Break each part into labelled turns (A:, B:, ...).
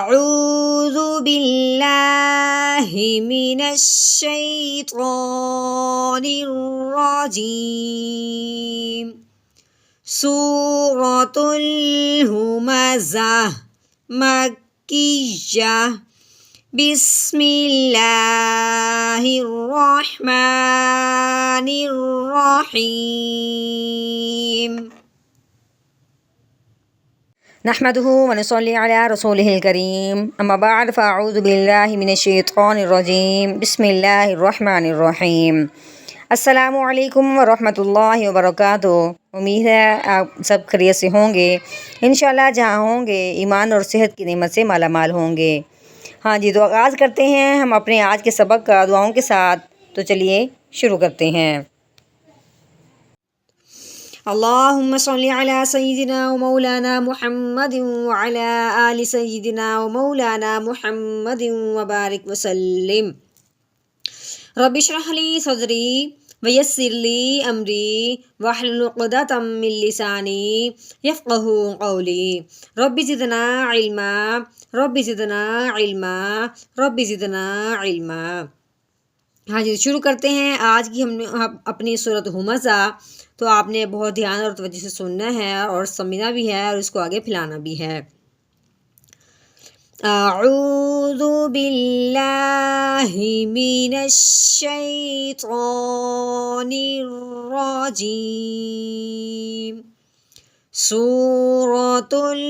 A: अऊज़ु बिल्लाहि मिनश्शैतानिर्रजीम। सूरतुल हुमज़ah मक्किय्यह। बिस्मिल्लाहिर्रहमानिर्रहीम। नहमदुहु व नुसल्ली अला रसूलिहिल करीम। अम्मा बअद फ़अऊज़ु बिल्लाहि मिनश्शैतानिर्रजीम। बिस्मिल्लाहिर्रहमानिर्रहीम। अस्सलामु अलैकुम व रहमतुल्लाहि व बरकातुहू। उम्मीद है आप सब खैरियत से होंगे। इंशाअल्लाह जहाँ होंगे ईमान और सेहत की नेमत से माला माल होंगे। हाँ जी, तो आगाज़ करते हैं हम अपने आज के सबक का दुआओं के साथ। तो चलिए शुरू करते हैं। अल्लाहुम्मा सल्ली अला सय्यिदिना व मौलाना मुहम्मदिन व अला आलि सय्यिदिना व मौलाना मुहम्मदिन व बारिक व सल्लिम। रब्बि इश्रह ली सदरी व यस्सिर ली अमरी वहलुल उक़दतम मिन लिसानी यफ़क़हू क़ौली। Rabbi ज़िदना इल्मा, rabbi ज़िदना इल्मा, rabbi ज़िदना इल्मा। हाँ जी, शुरू करते हैं आज की हमने अपनी सूरत हुमज़ा। तो आपने बहुत ध्यान और तवज्जो से सुनना है और समझना भी है और इसको आगे फैलाना भी है। अऊज़ु बिल्लाहि मिनश्शैतानिर्रजीम। सूरतुल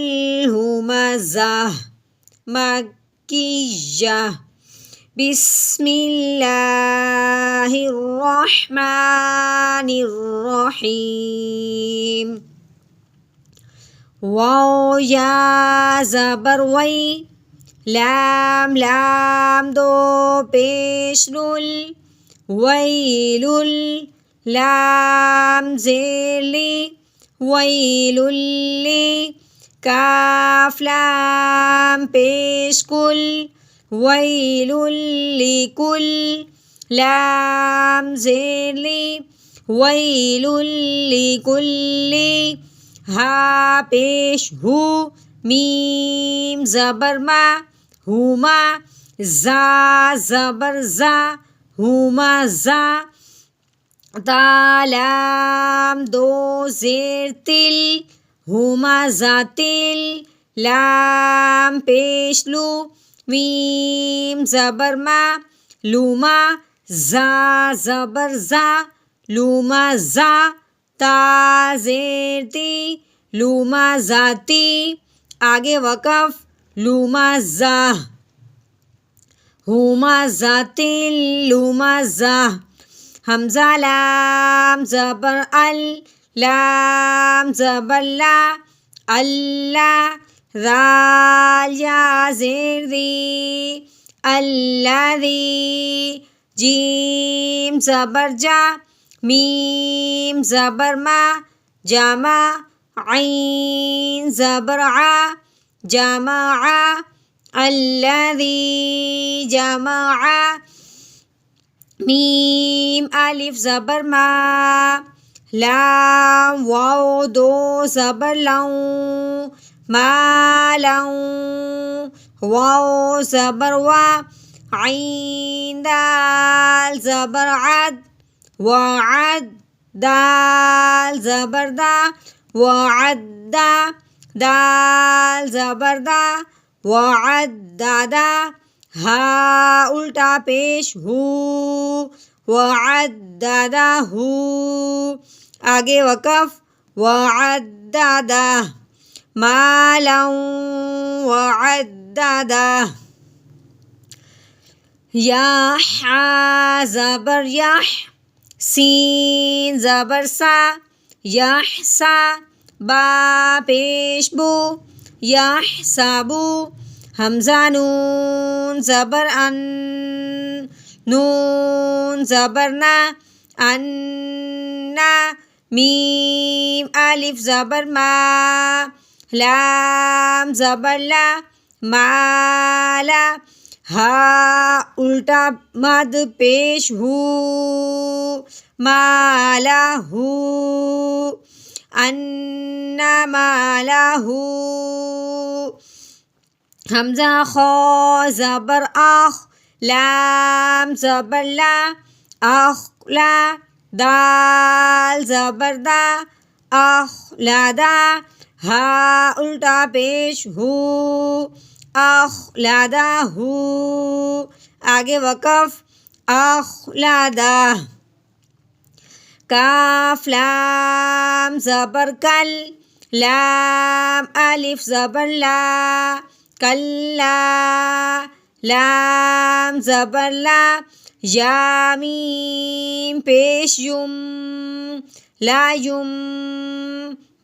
A: हुमज़ah मक्किय्यह। बिस्मिल्लाहिर्रहमानिर्रहीम। वाव या ज़बर वै, लाम लाम दो पेश नुल, वैलुल लाम ज़ेली, वैलुल्ली काफ लाम पेश कुल, वैलुल्लिकुल लाम ज़ेली, वैलुल्लिकुल्ली हा पेश हु, मीम ज़बर मा, हुमा, जा ज़बर जा, हुमा जा, ता लाम दो ज़ेर तिल, हुमा ज़ातिल, लाम पेश लू, मीम ज़बर मा, लूमा, जा ज़बर जा, लूमा जा, ता ज़ेर ती, लूमा ज़ाती। आगे वक़फ़, लूमा जा, हुमा ज़ातिल, लूमा जा। हमज़ा लाम ज़बर अल, लाम ज़बर ला, अल्लाह, राल या ज़ेर दी, अल्लाज़ी, जीम ज़बर जा, मीम ज़बर मा, जामा, ऐन ज़बर आ, जामा आ, अल्लाज़ी जामा आ। मीम अलिफ ज़बर मा, लाम वाव दो ज़बर लऊ, मालऊ, वाव ज़बर वा, ऐन दाल ज़बर अद, वअद, दाल ज़बर दा, वअद्दा, दाल ज़बर दा, वअद्दादा, हा उल्टा पेश हु, वअद्दादाहु। आगे वक़फ़, वअद्दादा, मालऊ वअद्दादा। या हा ज़बर यह, सीन ज़बर सा, यहसा, बा पेश बू, यहसाबू। हमज़ा नून ज़बर अन, नून ज़बर ना, अन्ना। मीम अलिफ ज़बर मा, लाम ज़बर ला, माला। हा उल्टा मद पेश हु, मालाहू, अन्ना मालाहू। हमजा खो ज़बर आख, लाम ज़बर ला, अखला, दाल ज़बर दा, अखलादा, हा उल्टा पेश हु, अखलादा हु, आगे वक़फ़, अखलादा। काफ लाम ज़बर कल, लाम अलिफ ज़बर ला, कल्ला, लाम ज़बर ला, या मीम पेश युम, ला युम,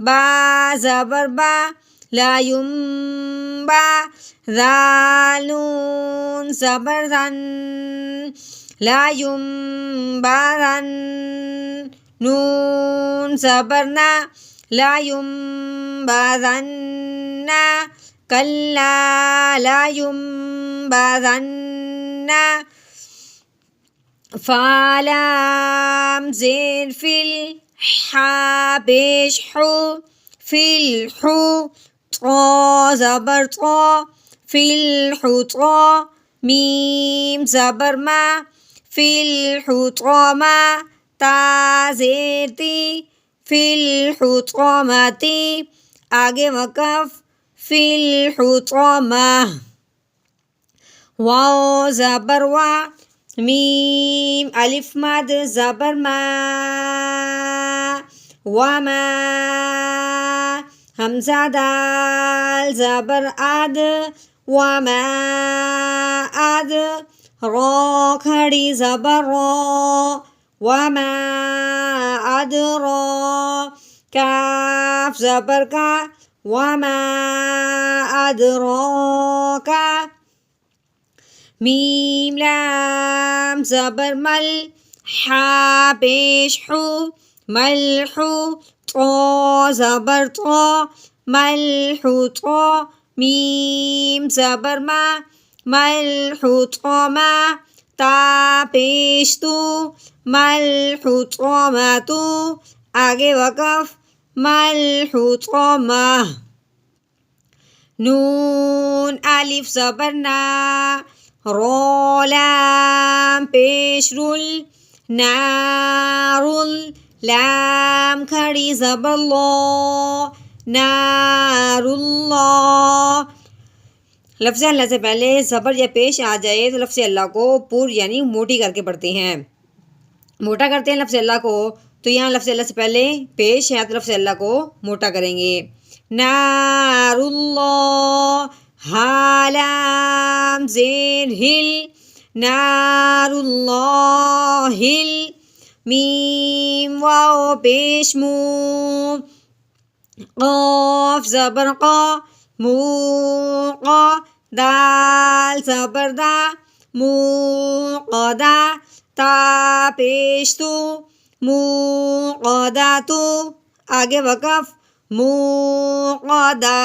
A: बा ज़बर बा, ला युम बा, ज़ाल नून ज़बर ज़न, ला युम बा ज़न, नून ज़बर ना, ला युम बा ज़न्ना, कल्ला ला युम बा ज़न्ना। फा लाम ज़ेर फिल, हा पेश हु, फिल हु, तो ज़बर तो, फिल हु तो, मीम ज़बर मा, फिल हु तो मा, ता ज़ेर ती, फिल हु तो मा ती, आगे वक़फ़, फिल हु तो मा। वाव ज़बर वा, मीम अलिफ मद ज़बर मा, वमा, हमज़ा दाल ज़बर आद, वमा आद, रो खड़ी ज़बर रो, वमा आद रो, काफ ज़बर का, वमा आद रो का, मीम लाम ज़बर मल, हा पेश हु, मलहु, तो ज़बर तो, मलहु तो, मीम ज़बर मा, मलहु तो मा, ता पेश तू, मलहु तो मा तू, आगे वक़फ़, मलहु तो मा। नून अलिफ ज़बर ना, रो लाम पेश रुल, नारुल, लाम खड़ी ज़बर लो, नारुल्लाह। लफ्ज़ अल्लाह से पहले ज़बर या पेश आ जाए तो लफ्ज़ अल्लाह को पूर यानी मोटी करके पढ़ते हैं। मोटा करते हैं लफ्ज़ अल्लाह को, तो यहाँ लफ्ज़ अल्लाह से पहले पेश है तो लफ्ज़ अल्लाह को मोटा करेंगे। नारुल्लाह, हा लाम ज़ेर हिल, नारुल्लाहिल, मीम वाव पेश मू, क़ाफ ज़बर क़ा, मूक़ा, दाल ज़बर दा, मूक़दा, ता पेश तू, मूक़दातु, आगे वक़फ़, मूक़दा,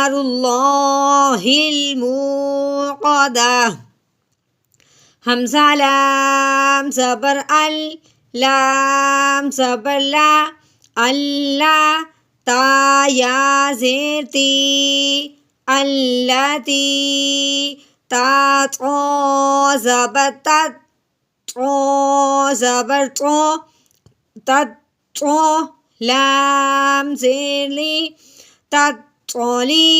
A: नारुल्लाहिल मूक़दा। हमज़ा लाम ज़बर अल, लाम ज़बर ला, अल्लाह, ता या ज़ेर ती, अल्लती, ता तो ज़बर तत, तो ज़बर तो, तत तो, लाम ज़ेर ली, तत्तोली,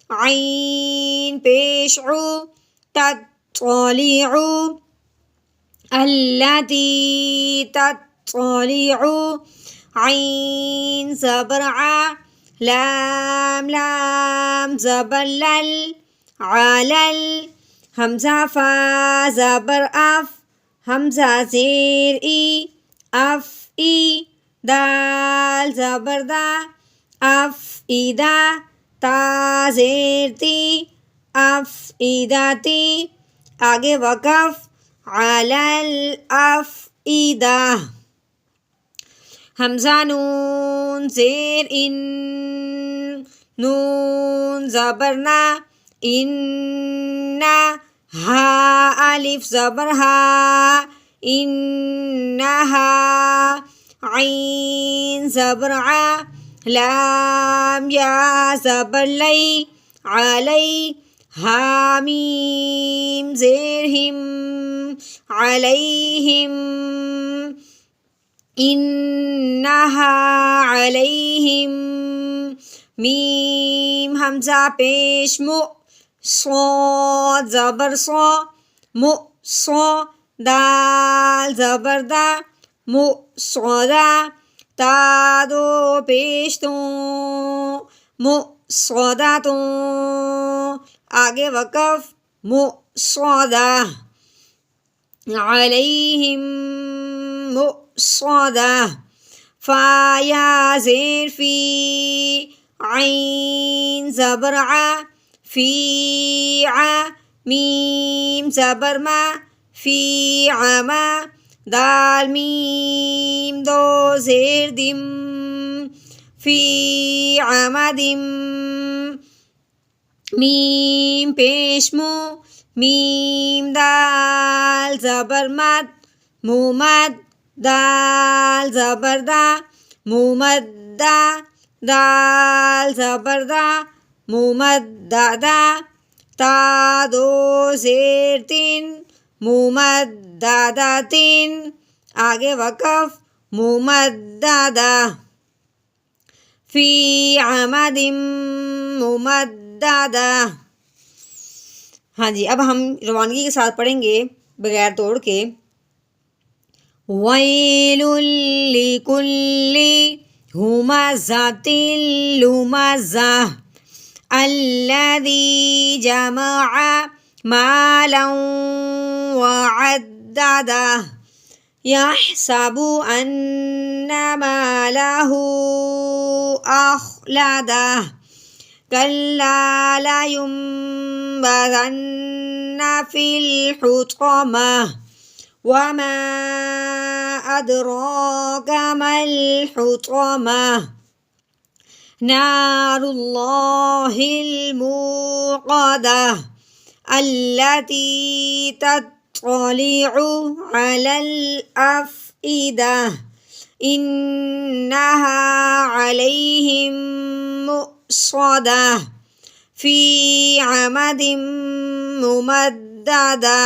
A: ऐन पेश उ, तत्तोलिउ, अल्लती तत्तोलिउ, ऐन ज़बर आ, लाम लाम ज़बर लल, अलल, हमज़ा फ़ा ज़बर अफ, हमज़ा ज़ेर ई, अफ ई, दाल ज़बर दा, अफ ईदा, ता ज़ेर ती, अफ ईदाती, आगे वक़फ़, अलल अफ ईदा। हमज़ा नून ज़ेर इन, नून ज़बर ना, इन्ना, हा अलिफ ज़बर हा, इन्नहा, ऐन ज़बर आ, लाम या ज़बर लई, عليها ميم زيرهم عليهم إنها عليهم ميم همزة پیش مو صاد زبر صا مو صا دال زبر دا مو صدا تا دو پیش تو مو صدا تو آگے وقف مو صدا عليهم مؤصدة فايا زير في عين زبر ع في ع ميم زبر ما في عما دال ميم دو زير دم في عمدم ميم پیشمو ميم دال زبر مد مومد دال زبر دا مومد دا دال زبر دا مومد دا دا تا دو زیر تین مومد دا دا تین آگے وقف مومد دا دا فی عمد मुमद्ददा। हाँ जी, अब हम रवानगी के साथ पढ़ेंगे बगैर तोड़ के। वैलुल लिकुल्ली हुमज़तिल लुमज़ा अल्लज़ी जमअ मालन वअद्ददा यहसबु अन्न मालहु अख़लदा कल्ला लयुंबज़न्न फ़िल हुतमा वमा अदराक मल हुतमा नारुल्लाहिल मुक़दा अल्लती तत्तलिउ अलल अफ़इदा इन्नहा अलैहिम मुक़स्सदा फ़ी अमदिम मुमद्ददा।